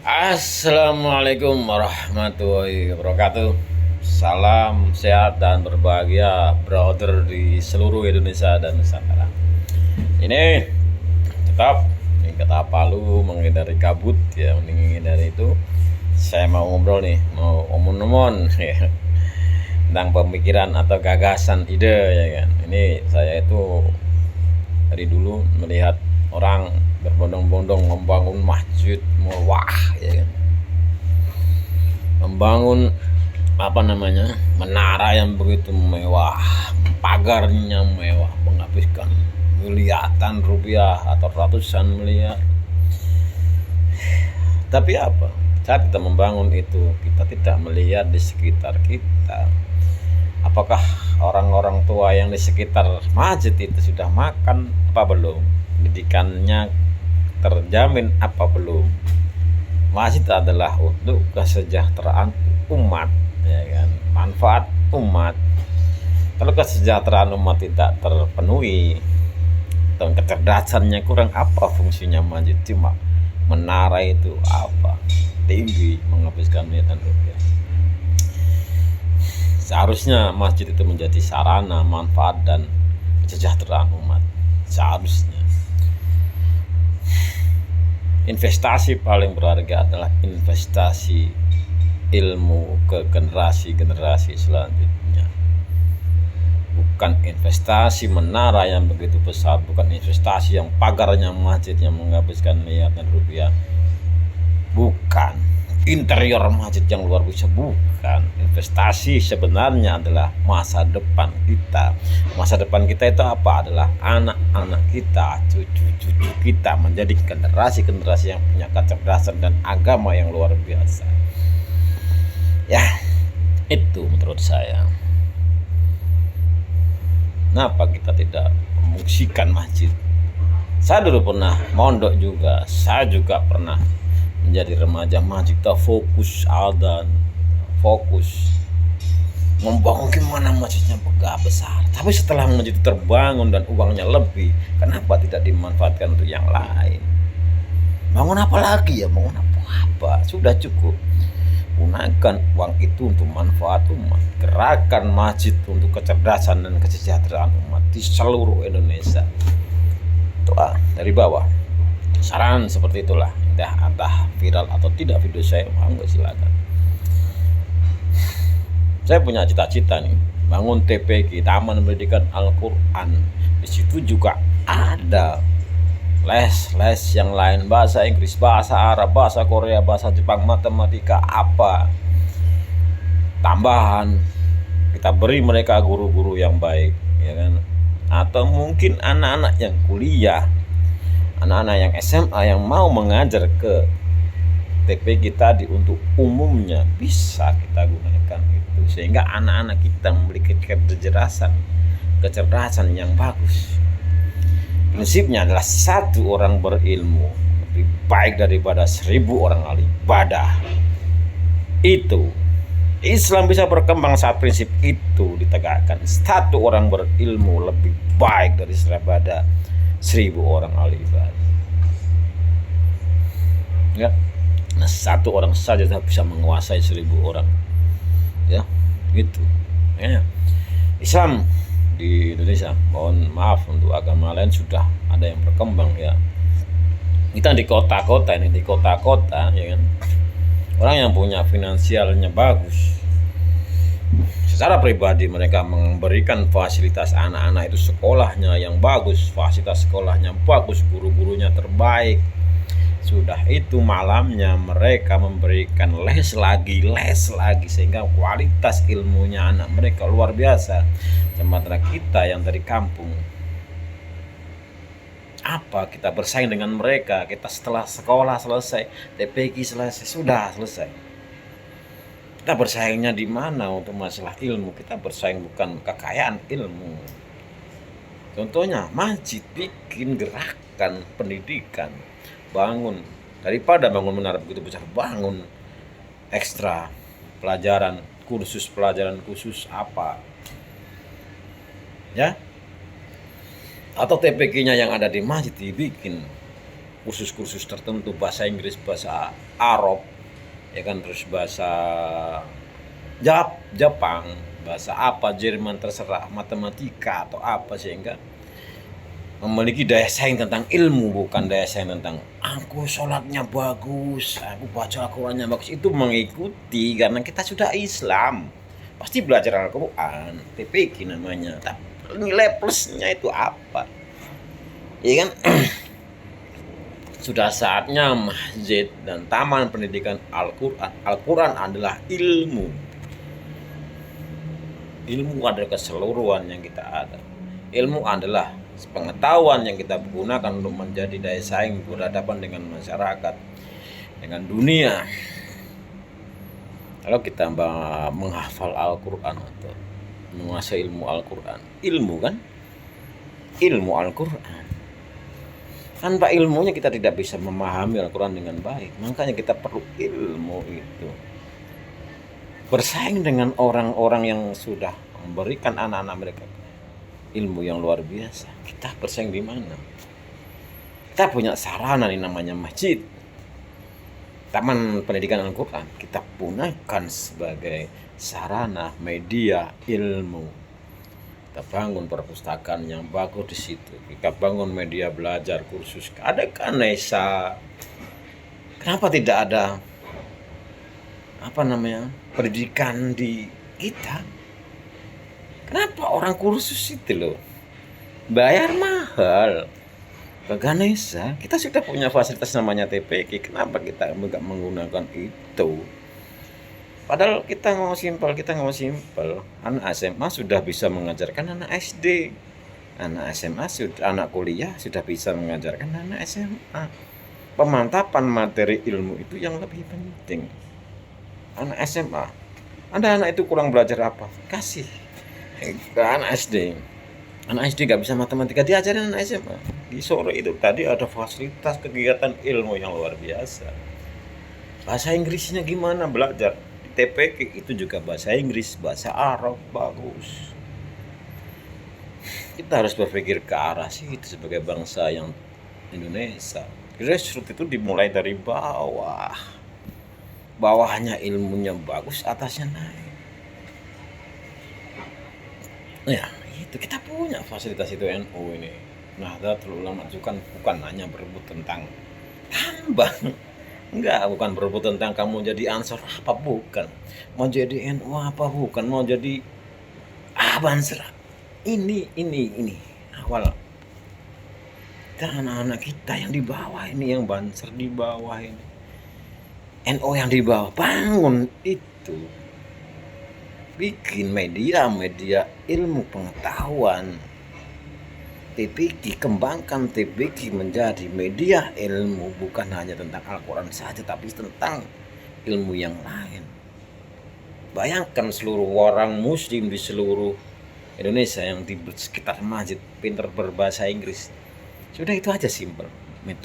Assalamualaikum warahmatullahi wabarakatuh. Salam sehat dan berbahagia, brother di seluruh Indonesia dan Nusantara. Ini tetap ini kata Palu, menghindari kabut ya, menghindari itu. Saya mau ngobrol nih, mau omong-omong ya, tentang pemikiran atau gagasan ide ya kan. Ini saya itu dari dulu melihat orang berbondong-bondong membangun masjid mewah ya kan, membangun menara yang begitu mewah, pagarnya mewah, menghabiskan miliaran rupiah atau ratusan miliar. Tapi apa, saat kita membangun itu kita tidak melihat di sekitar kita, apakah orang-orang tua yang di sekitar masjid itu sudah makan apa belum, pendidikannya terjamin apa belum. Masjid adalah untuk kesejahteraan umat ya kan, manfaat umat. Kalau kesejahteraan umat tidak terpenuhi dan kecerdasannya kurang, apa fungsinya masjid? Cuma menara itu apa, tinggi, menghabiskan miliaran rupiah. Seharusnya masjid itu menjadi sarana manfaat dan kesejahteraan umat. Seharusnya investasi paling berharga adalah investasi ilmu ke generasi-generasi selanjutnya, bukan investasi menara yang begitu besar, bukan investasi yang pagarnya masjid yang menghabiskan miliaran rupiah, bukan interior masjid yang luar biasa, bukan. Investasi sebenarnya adalah masa depan kita. Masa depan kita itu apa? Adalah anak-anak kita, cucu-cucu kita, menjadi generasi-generasi yang punya kecerdasan dan agama yang luar biasa. Ya, itu menurut saya. Kenapa kita tidak memungsikan masjid? Saya dulu pernah mondok juga, saya juga pernah menjadi remaja masjid. Kita fokus adzan, fokus membangun gimana masjidnya besar. Tapi setelah masjid itu terbangun dan uangnya lebih, kenapa tidak dimanfaatkan untuk yang lain? Bangun apa lagi ya? Bangun apa? Sudah cukup. Gunakan uang itu untuk manfaat umat. Gerakan masjid untuk kecerdasan dan kesejahteraan umat di seluruh Indonesia. Itu dari bawah. Saran seperti itulah. Entah viral atau tidak video saya, monggo silakan. Saya punya cita-cita nih, bangun TPQ, Taman Pendidikan Al-Quran. Di situ juga ada les yang lain, bahasa Inggris, bahasa Arab, bahasa Korea, bahasa Jepang, matematika, apa tambahan. Kita beri mereka guru-guru yang baik ya kan, atau mungkin anak-anak yang kuliah, anak-anak yang SMA yang mau mengajar ke TPQ tadi untuk umumnya, bisa kita gunakan itu sehingga anak-anak kita memiliki kecerdasan yang bagus. Prinsipnya adalah satu orang berilmu lebih baik daripada 1000 orang ahli ibadah. Itu Islam bisa berkembang saat prinsip itu ditegakkan. Satu orang berilmu lebih baik daripada 1000 orang ahli ibadah. Ya, nah satu orang saja bisa menguasai 1000 orang. Ya, gitu. Ya. Islam di Indonesia, mohon maaf untuk agama lain sudah ada yang berkembang ya. Kita di kota-kota ya kan, orang yang punya finansialnya bagus, secara pribadi mereka memberikan fasilitas anak-anak itu sekolahnya yang bagus, fasilitas sekolahnya bagus, guru-gurunya terbaik. Sudah itu malamnya mereka memberikan les lagi sehingga kualitas ilmunya anak mereka luar biasa. Sementara kita yang dari kampung, apa kita bersaing dengan mereka? Kita setelah sekolah selesai, TPQ selesai, sudah selesai. Kita bersaingnya di mana untuk masalah ilmu? Kita bersaing bukan kekayaan ilmu. Contohnya masjid, bikin gerakan pendidikan, bangun, daripada bangun menara begitu besar, bangun ekstra pelajaran khusus apa ya, atau TPQ-nya yang ada di masjid dibikin kursus-kursus tertentu, bahasa Inggris, bahasa Arab, ya kan, terus bahasa Jepang, bahasa apa, Jerman, terserah, matematika atau apa, sehingga memiliki daya saing tentang ilmu, bukan daya saing tentang aku sholatnya bagus, aku baca Al-Qurannya bagus. Itu mengikuti karena kita sudah Islam, pasti belajar Al-Quran, TPQ namanya. Tapi nilai plusnya itu apa? Ya kan? Sudah saatnya masjid dan taman pendidikan Al-Quran. Al-Quran adalah ilmu. Ilmu adalah keseluruhan yang kita ada. Ilmu adalah pengetahuan yang kita gunakan untuk menjadi daya saing berhadapan dengan masyarakat, dengan dunia. Kalau kita menghafal Al-Quran atau menguasai ilmu Al-Quran, ilmu kan? Ilmu Al-Quran. Tanpa ilmunya kita tidak bisa memahami Al-Quran dengan baik. Makanya kita perlu ilmu itu. Bersaing dengan orang-orang yang sudah memberikan anak-anak mereka ilmu yang luar biasa. Kita bersaing di mana? Kita punya sarana nih, namanya masjid, taman pendidikan Al-Quran. Kita gunakan sebagai sarana media ilmu. Kita bangun perpustakaan yang bagus di situ. Kita bangun media belajar, kursus. Ada Kanesa. Kenapa tidak ada pendidikan di kita? Kenapa orang kursus itu loh bayar mahal ke Ganesha? Kita sudah punya fasilitas namanya TPQ. Kenapa kita enggak menggunakan itu? Padahal kita ngomong simpel. Anak SMA sudah bisa mengajarkan anak SD. Anak SMA anak kuliah sudah bisa mengajarkan anak SMA. Pemantapan materi ilmu itu yang lebih penting. Anak SMA, anak itu kurang belajar apa? Kasih ke anak SD. Anak SD gak bisa matematika, diajarin anak SMA. Di sore itu tadi ada fasilitas kegiatan ilmu yang luar biasa. Bahasa Inggrisnya gimana belajar? Di TPQ itu juga bahasa Inggris, bahasa Arab bagus. Kita harus berpikir ke arah situ sebagai bangsa yang Indonesia. Grassroots itu dimulai dari bawah. Bawahnya ilmunya bagus, atasnya naik. Ya, itu kita punya fasilitas itu NU ini. Nahdlatul Ulama itu kan bukan hanya berebut tentang tambang. Enggak, bukan berebut tentang kamu jadi Ansor apa, bukan. Mau jadi NU apa, bukan. Mau jadi Banser. Ini awal. Dan anak-anak kita yang di bawah ini, yang Banser di bawah ini, NU yang di bawah, bangun itu. Bikin media ilmu pengetahuan. TPQ, kembangkan TPQ menjadi media ilmu, bukan hanya tentang Al-Quran saja, tapi tentang ilmu yang lain. Bayangkan seluruh orang muslim di seluruh Indonesia yang di sekitar masjid pintar berbahasa Inggris. Sudah itu aja simpel.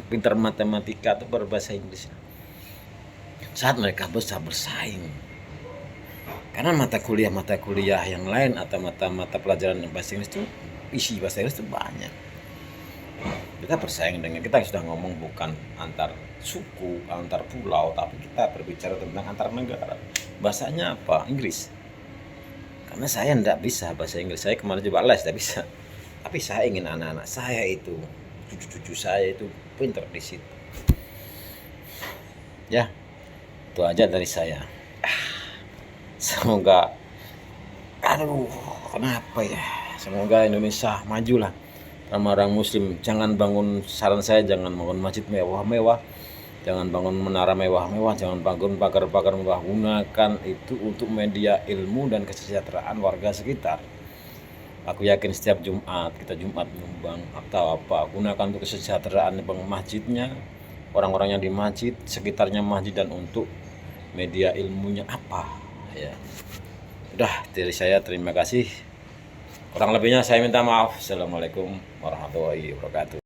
Pintar matematika atau berbahasa Inggris. Saat mereka bisa bersaing. Karena mata kuliah yang lain atau mata pelajaran yang bahasa Inggris itu, isi bahasa Inggris itu banyak. Kita bersaing dengan, kita sudah ngomong bukan antar suku, antar pulau, tapi kita berbicara tentang antar negara. Bahasanya apa? Inggris. Karena saya tidak bisa bahasa Inggris. Saya kemarin coba les, tidak bisa. Tapi saya ingin anak-anak saya itu, cucu-cucu saya itu pintar di situ. Ya, itu aja dari saya. Semoga, kenapa ya? Semoga Indonesia majulah. Orang muslim, jangan bangun, saran saya jangan bangun masjid mewah-mewah, jangan bangun menara mewah-mewah, jangan bangun pagar-pagar mewah. Gunakan itu untuk media ilmu dan kesejahteraan warga sekitar. Aku yakin setiap Jumat, kita Jumat nyumbang atau apa, gunakan untuk kesejahteraan masjidnya, orang-orang yang di masjid, sekitarnya masjid, dan untuk media ilmunya apa. Ya, udah dari saya, terima kasih. Kurang lebihnya saya minta maaf. Assalamualaikum warahmatullahi wabarakatuh.